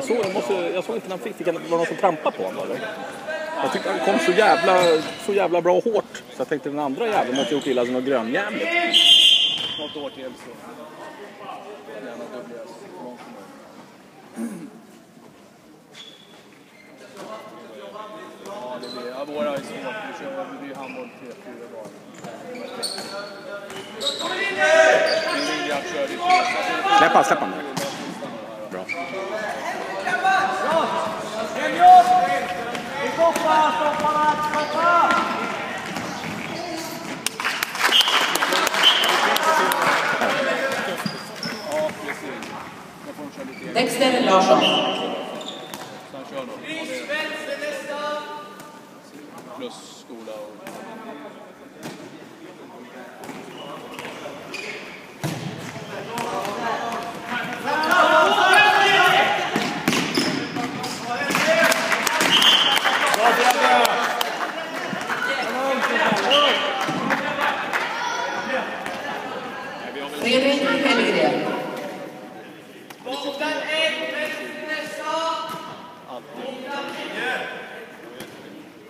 Jag såg inte när han fick det var någon som trampade på honom. Eller? Jag tyckte han kom så jävla bra och hårt. Så jag tänkte den andra jäveln måste gjort illa som något grönjävligt. Något år till så. Ja, det blir. Ja, våra är svårt. Vi blir handboll 3-4 dagar. Släpp han där. Bra. Dexter Larsson. Plus skola och... Fredrik Hellgren.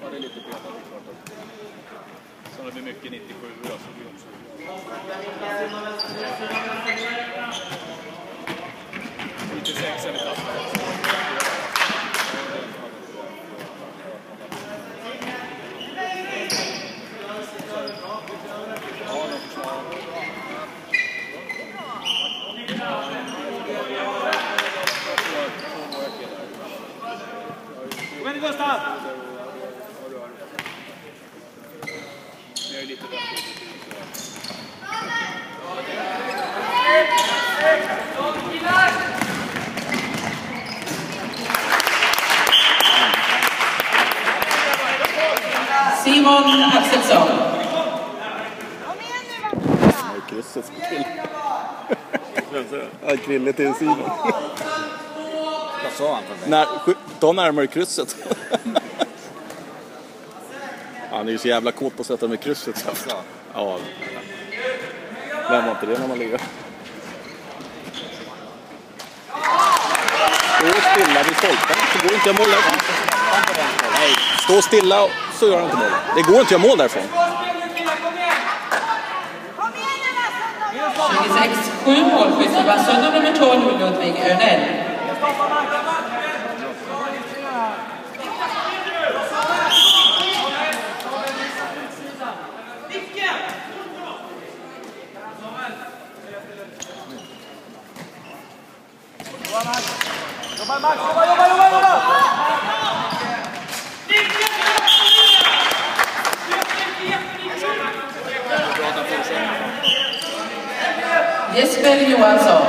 Ja, det är lite bra. Så det blir mycket 97 då, så blir också. 96 är vi tappade. Kom igen Gustav! Jag är lite bättre. Simon Axelsson. Krysset som kill. Ja, kville till Simon. Vad sa han för mig? Ta närmare krysset. Han är ju så jävla kåt på att sätta med krysset. Ja. Vem var inte det när man ligger? Stå stilla vid stolpen så går inte jag mål därifrån. Nej, stå stilla så gör han inte mål. Det går inte att göra mål därifrån. 26-7 målskytt för Vassund och nummer 12 Ludvig Örnell. Jobba Max, jobba! Jesper Johansson.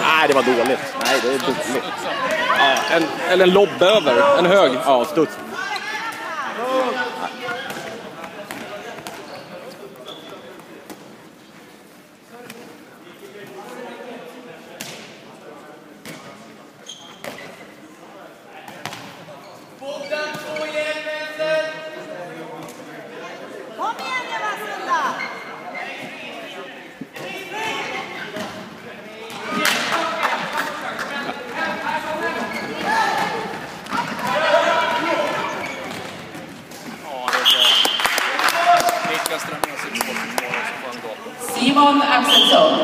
Nej, det var dåligt. Nej, det är dåligt. Ja, eller en lobb över. En hög. Ja, studs. Simon Axelsson.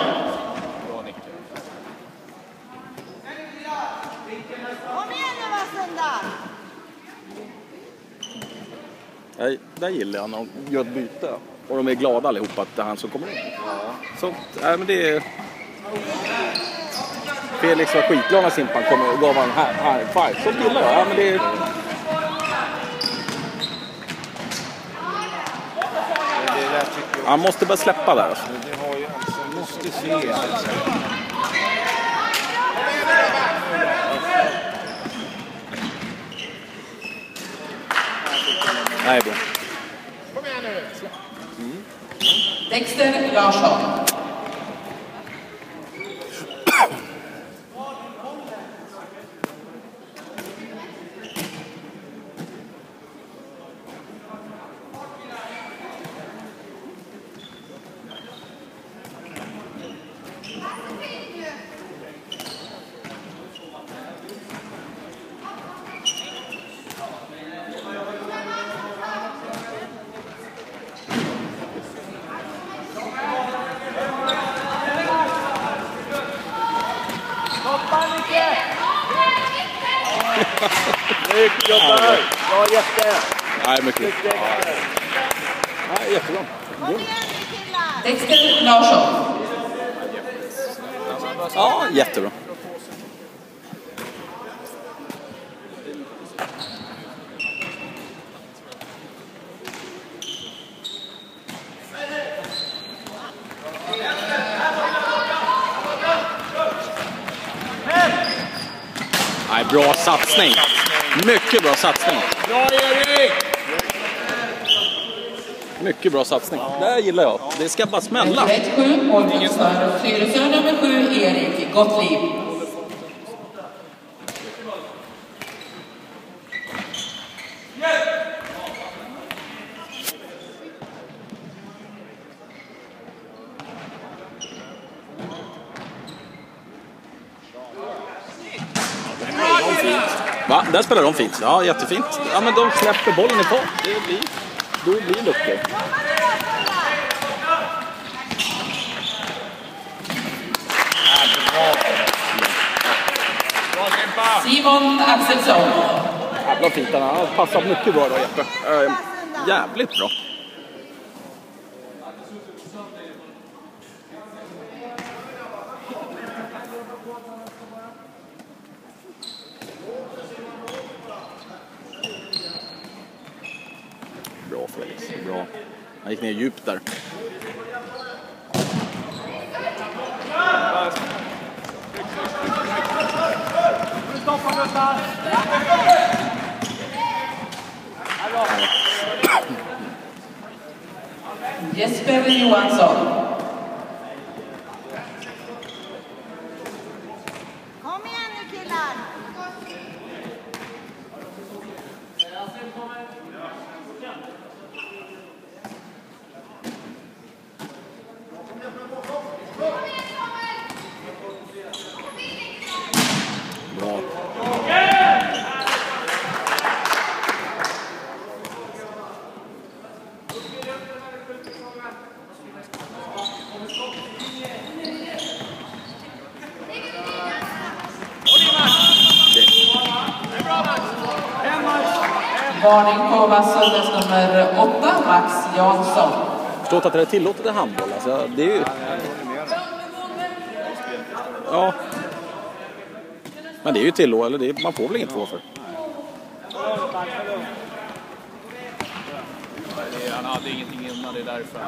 Kom igen nu Vassunda! Nej, där gillar jag när de gör ett byte. Och de är glada allihopa att det är han som kommer in. Så, nej men det är... Felix var skitglad när Simpan kom och gav han här fight. Så gillar jag. Ja, men det är... Han måste bara släppa där. Alltså. Det har ju alltså, måste se alltså. Nej, bra. Kom igen nu. Dexter Larsson. Mycket jobbar! Bra Jätte! Nej, mycket. Nej, jättebra. Kom igen nu killar! Dexter Larsson. Ja, jättebra. Nej, bra satsning. Mycket bra satsning. Bra Erik! Mycket bra satsning. Det här gillar jag. Det ska bara smälla. 1-7, målmotståndare Tyresö nummer 7, Erik Gottlieb. Va? Där spelar de fint. Ja, jättefint. Ja, men de släpper bollen i fart. Då blir det luckor. Simon Axelsson. Jävla fint. Han har passat mycket bra idag, Jeppe. Jävligt bra. Bra Felix, bra. Han gick ner djupt där. Jesper Johansson. Kom igen nu killar! Bra. Varning på Vassöders nummer 8, Max Jansson. Förstått att det är tillåtet i handboll. Alltså, det är ju... Ja. Men det är ju tillåtet, eller det är... man får väl inget två för. Han hade ingenting innan, det är därför.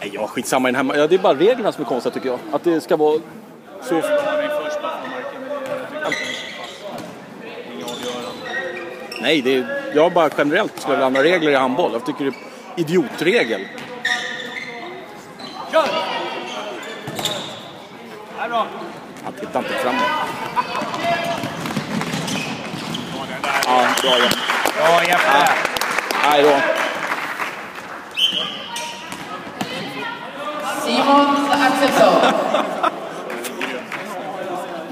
Nej, ja, skitsamma i den här... Ja, det är bara reglerna som är konstiga tycker jag. Att det ska vara så... Han är först bara på marken, men det är inga avgörande. Nej, det är... jag bara generellt skulle vilja använda regler i handboll. Jag tycker det är idiotregel. Kör! Här bra! Han tittar inte framåt. Ja, bra Jeppe. Bra Jeppe! Nej då. Simon Axelsson.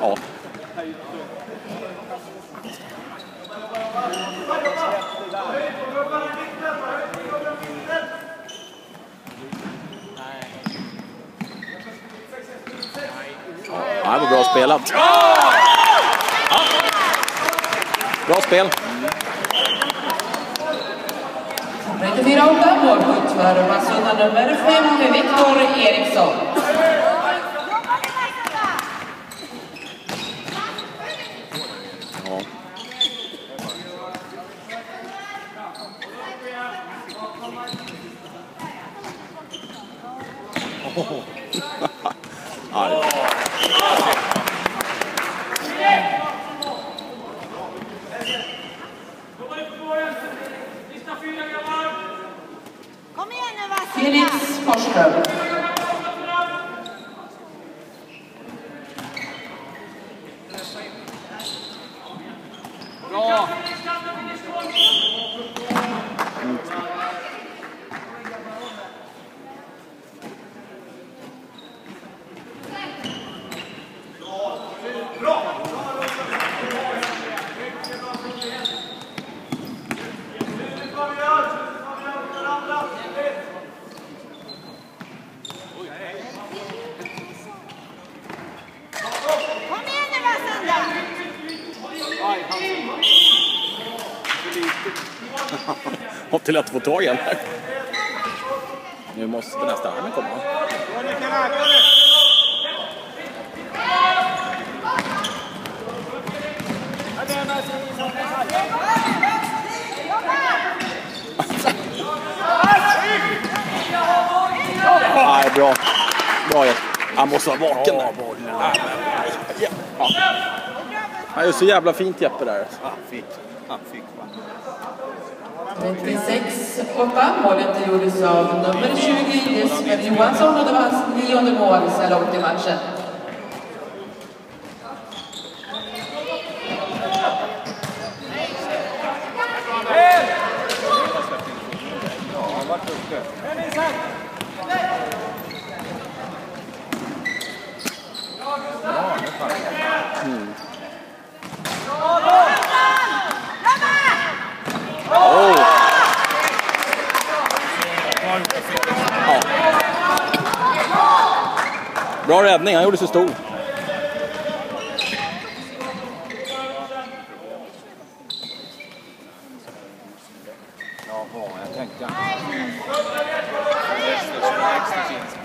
Ja. Ja, det var bra spelat. Ja. Bra spel. 34-8, målskytt för Vassunda nummer 5, Viktor Eriksson. Ja. Ja, Kom igen nu Vassunda! Felix Forsström. Bra! Kom igen nu Vassunda! Aj, Hansen. För lite. Hopp till att få tag i den här. Nu måste nästa armen komma. Nej, bra. Bra, han måste vara vaken där. Ja. Han är så jävla fint Jeppe där. Han fick. 36-8. Målet gjordes av nummer 20 Jesper Johansson och det var hans 9:e mål så långt i matchen. Han vart uppe. Bra räddning, han gjorde sig stor. Jaha, jag tänkte. Extra tjänst.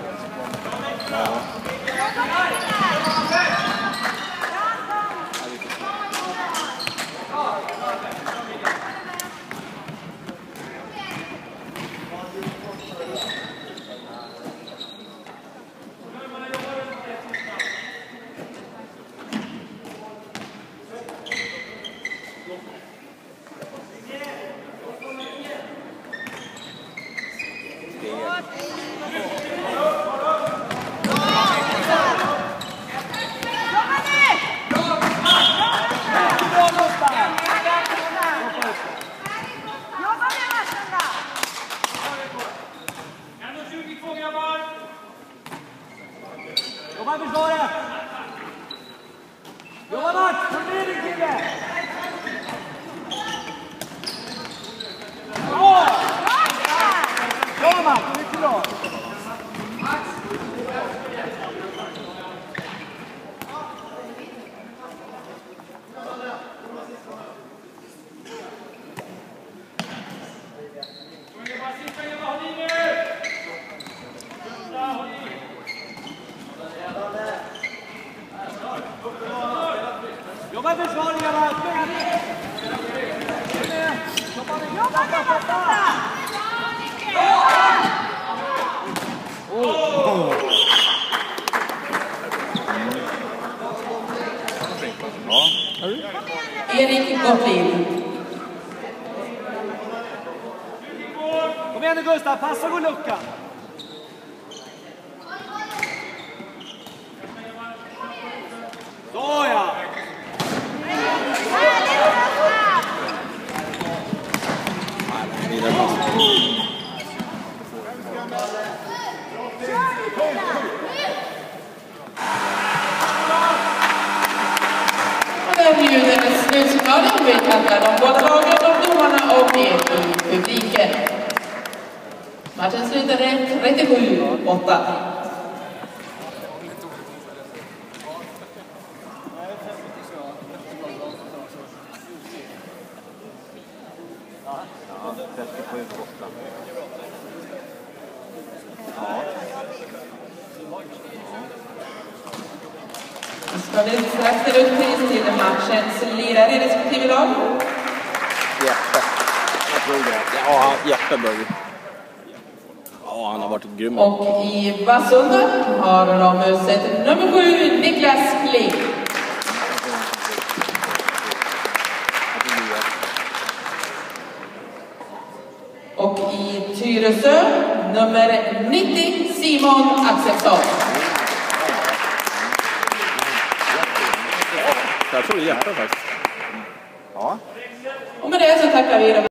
Jobba försvaret! Jobba Max! Kom ner din kille! Bra! Bra Max! Mycket bra! Jobba försvaret grabbar! Jobba med Vassunda! Erik Gottlieb. Kom igen nu Gustav, passa gå luckan! Så ja! Vidare pass. Det bjuder en slutsignalen. Vi tackar de båda lagen, de domarna och er i publiken. Matchen slutade 37-8. Ja, 37-8. Ska vi strax dela ut pris till matchens lirare i respektive lag? Jeppe. Jag tror det. Ja, Jeppe bör vi. Ja, han har varit grym. Och i Vassunda har de utsett nummer 7 Niklas Kling. Och i Tyresö nummer 90 Simon Axelsson. Jag tror det är Jeppe faktiskt. Ja. Och med det så tackar vi.